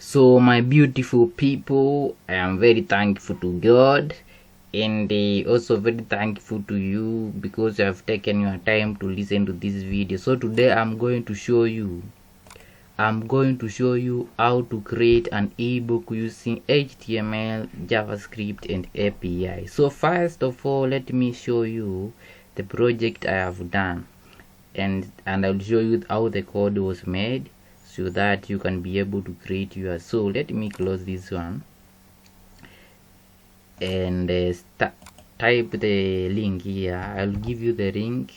So my beautiful people, I am very thankful to God, and also very thankful to you because you have taken your time to listen to this video. So today I'm going to show you how to create an ebook using HTML, JavaScript and API. So first of all, let me show you the project I have done, and I'll show you how the code was made so that you can be able to create yours. So let me close this one and type the link here. I'll give you the link,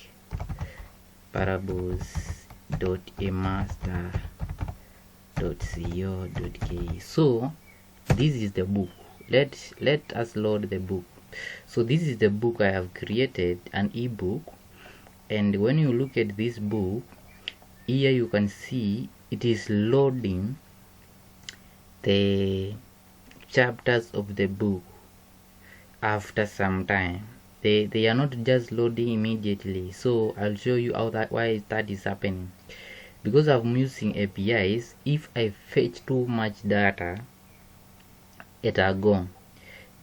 parables.amaster.co.ke. so this is the book. Let us load the book. So this is the book I have created, an ebook. And when you look at this book here, you can see it is loading the chapters of the book after some time. They are not just loading immediately. So I'll show you why that is happening. Because I'm using APIs, if I fetch too much data at a go,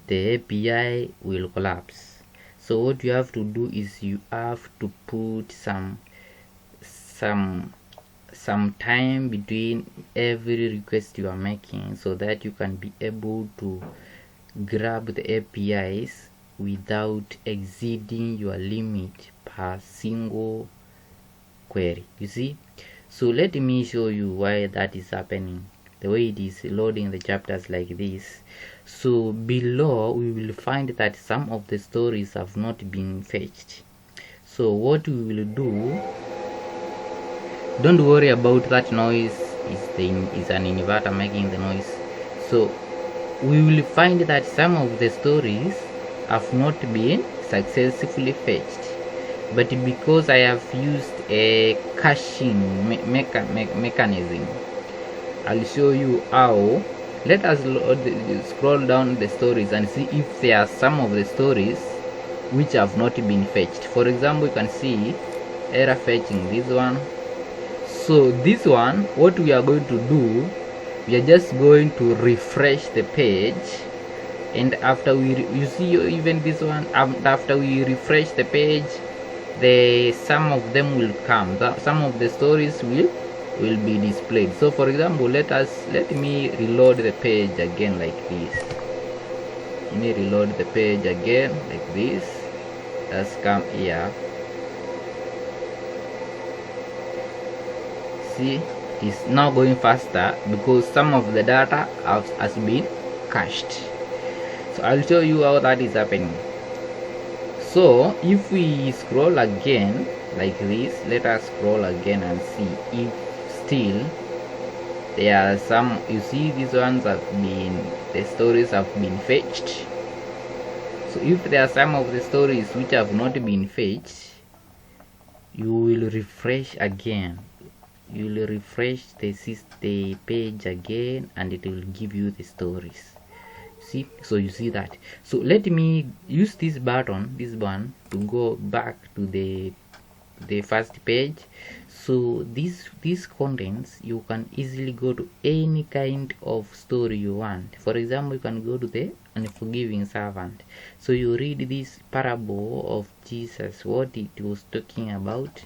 the API will collapse. So what you have to do is you have to put some time between every request you are making so that you can be able to grab the APIs without exceeding your limit per single query. You see? So let me show you why that is happening, the way it is loading the chapters like this. So below we will find that some of the stories have not been fetched. So what we will do, don't worry about that noise, is an inverter making the noise. So we will find that some of the stories have not been successfully fetched, but because I have used a caching mechanism, I'll show you how. Let us scroll down the stories and see if there are some of the stories which have not been fetched. For example, you can see error fetching this one. So this one, what we are going to do, we are just going to refresh the page, and after you see even this one, after we refresh the page, some of them will come. Some of the stories will be displayed. So for example, let me reload the page again like this. Let me reload the page again like this. Let's come here. See, it's now going faster because some of the data has been cached. So I'll show you how that is happening. So if we scroll again like this, let us scroll again and see if still there are some. You see, these ones have been, the stories have been fetched. So if there are some of the stories which have not been fetched, you will refresh again. You will refresh the page again and it will give you the stories. See, so you see that. So let me use this button, this one, to go back to the first page. So these contents, you can easily go to any kind of story you want. For example, you can go to the unforgiving servant. So you read this parable of Jesus, what it was talking about.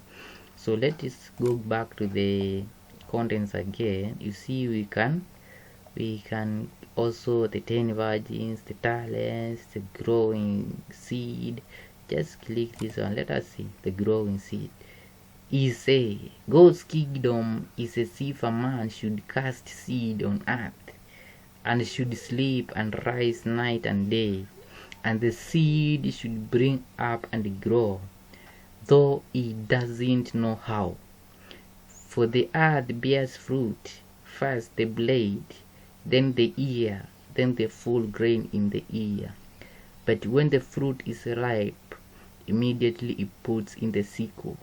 So let us go back to the contents again. You see, we can also the 10 virgins, the talents, the growing seed. Just click this one. Let us see the growing seed. Is a God's kingdom is as if a man should cast seed on earth, and should sleep and rise night and day, and the seed should bring up and grow, though he doesn't know how. For the earth bears fruit, first the blade, then the ear, then the full grain in the ear. But when the fruit is ripe, immediately it puts in the sickle,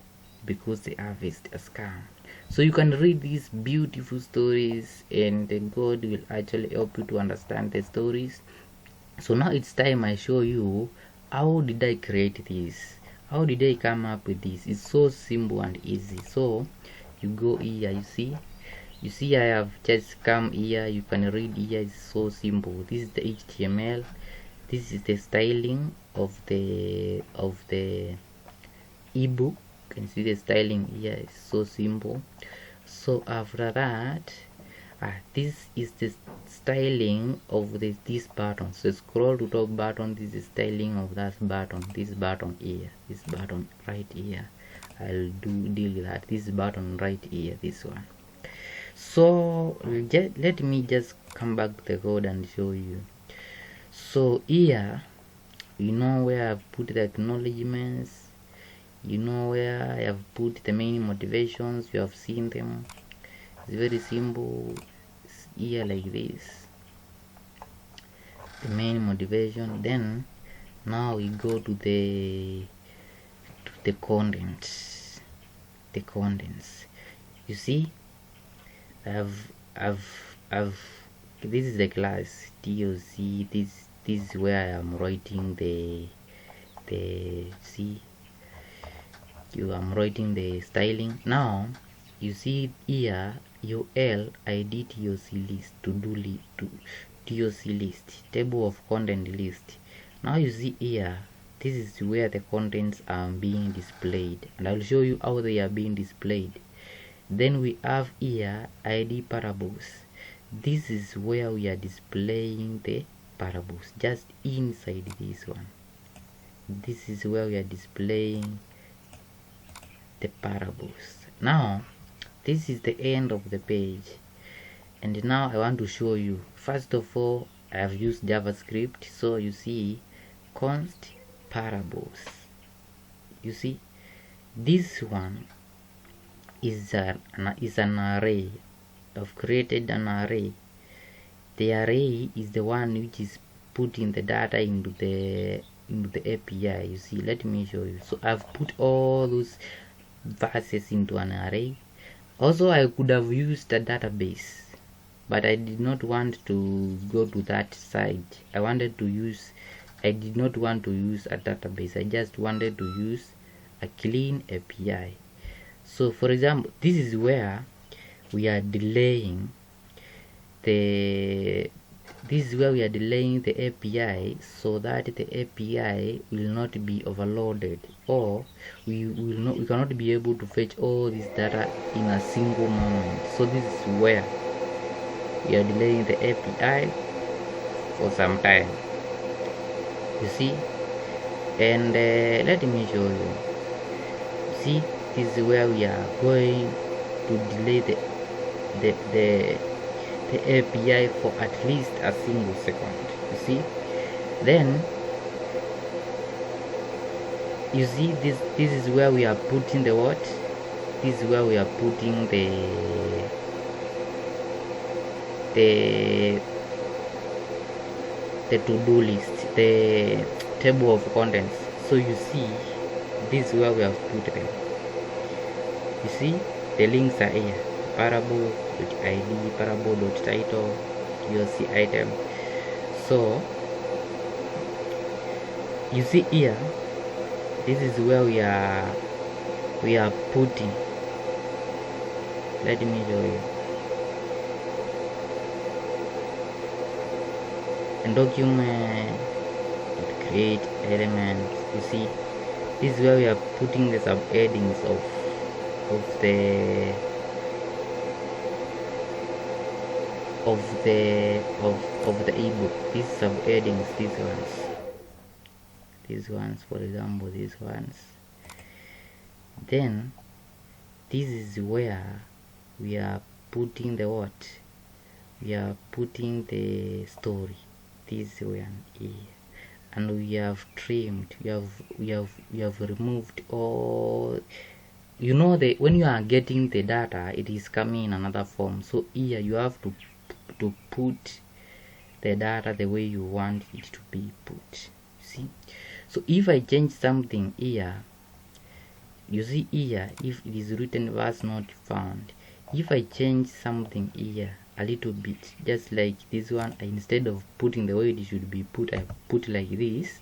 because the harvest has come. So you can read these beautiful stories, and God will actually help you to understand the stories. So now it's time I show you how did I create this. How did I come up with this? It's so simple and easy. So you go here, you see, You see, I have just come here. You can read here. It's so simple. This is the HTML. This is the styling of the ebook. You can see the styling here is so simple. So after that, this is the styling of this button. So scroll to top button. This is styling of that button. This button here. This button right here. I'll deal with that. This button right here. This one. So let me just come back to the code and show you. So here, you know where I've put the acknowledgements, you know where I have put the main motivations. You have seen them. It's very simple. It's here like this, the main motivation. Then now we go to the contents. The contents, you see, I've this is the class TOC. This is where I am writing the see, I'm writing the styling. Now you see here UL ID TOC list, to do TOC list, table of content list. Now you see here, this is where the contents are being displayed, and I'll show you how they are being displayed. Then we have here ID parables. This is where we are displaying the parables, just inside this one. This is where we are displaying the parables. Now this is the end of the page, and now I want to show you. First of all, I have used JavaScript. So you see const parables. You see this one is an array. I've created an array. The array is the one which is putting the data into the API. You see, let me show you. So I've put all those verses into an array. Also, I could have used a database, but I did not want to go to that side. I did not want to use a database. I just wanted to use a clean API. So for example, this is where we are delaying the API, so that the API will not be overloaded, or we cannot be able to fetch all this data in a single moment. So this is where we are delaying the API for some time. You see, and let me show you. See, this is where we are going to delay the API for at least a single second. You see, then you see this is where we are putting the what? This is where we are putting the to-do list, the table of contents. So you see, this is where we have put them. You see, the links are here: parable, which ID, parable.title, TOC item. So you see here, this is where we are putting. Let me show you. And document, create elements. You see, this is where we are putting the subheadings of the ebook. These subheadings, these ones, for example, these ones. Then this is where we are putting the what? We are putting the story. This one here, and we have trimmed. We have removed all. You know, when you are getting the data, it is coming in another form. So here you have to put the data the way you want it to be put. See, so if I change something here, you see here, if it is written was not found, if I change something here a little bit, just like this one, instead of putting the way it should be put, I put like this,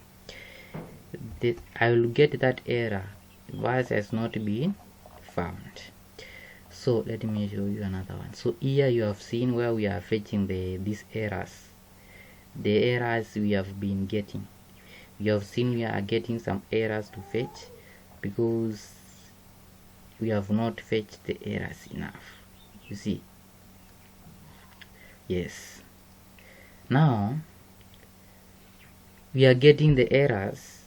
I will get that error, was has not been found. So let me show you another one. So here you have seen where we are fetching these errors, the errors we have been getting. You have seen we are getting some errors to fetch because we have not fetched the errors enough, you see. Yes, now we are getting the errors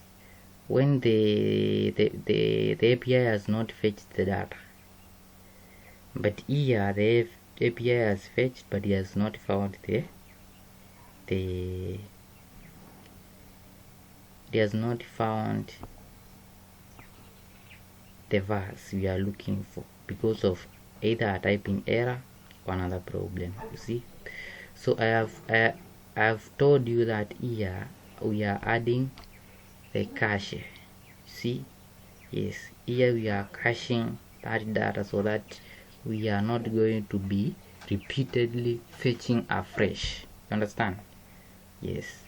when the API has not fetched the data. But here the API has fetched, but it has not found it has not found the verse we are looking for because of either a typing error or another problem, you see. So I have told you that here we are adding the cache, see. Yes, here we are caching that data so that we are not going to be repeatedly fetching afresh, you understand? Yes,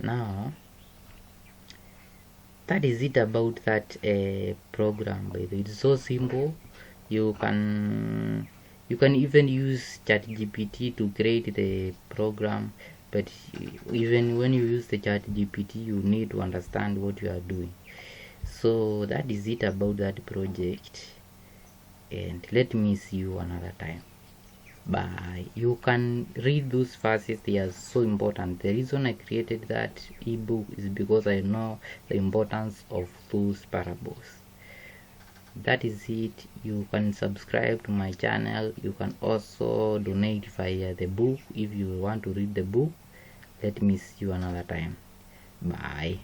now that is it about that program. By the way, it's so simple. You can even use ChatGPT to create the program, but even when you use the ChatGPT, you need to understand what you are doing. So that is it about that project, and let me see you another time. Bye. You can read those verses, they are so important. The reason I created that ebook is because I know the importance of those parables. That is it. You can subscribe to my channel. You can also donate via the book if you want to read the book. Let me see you another time. Bye.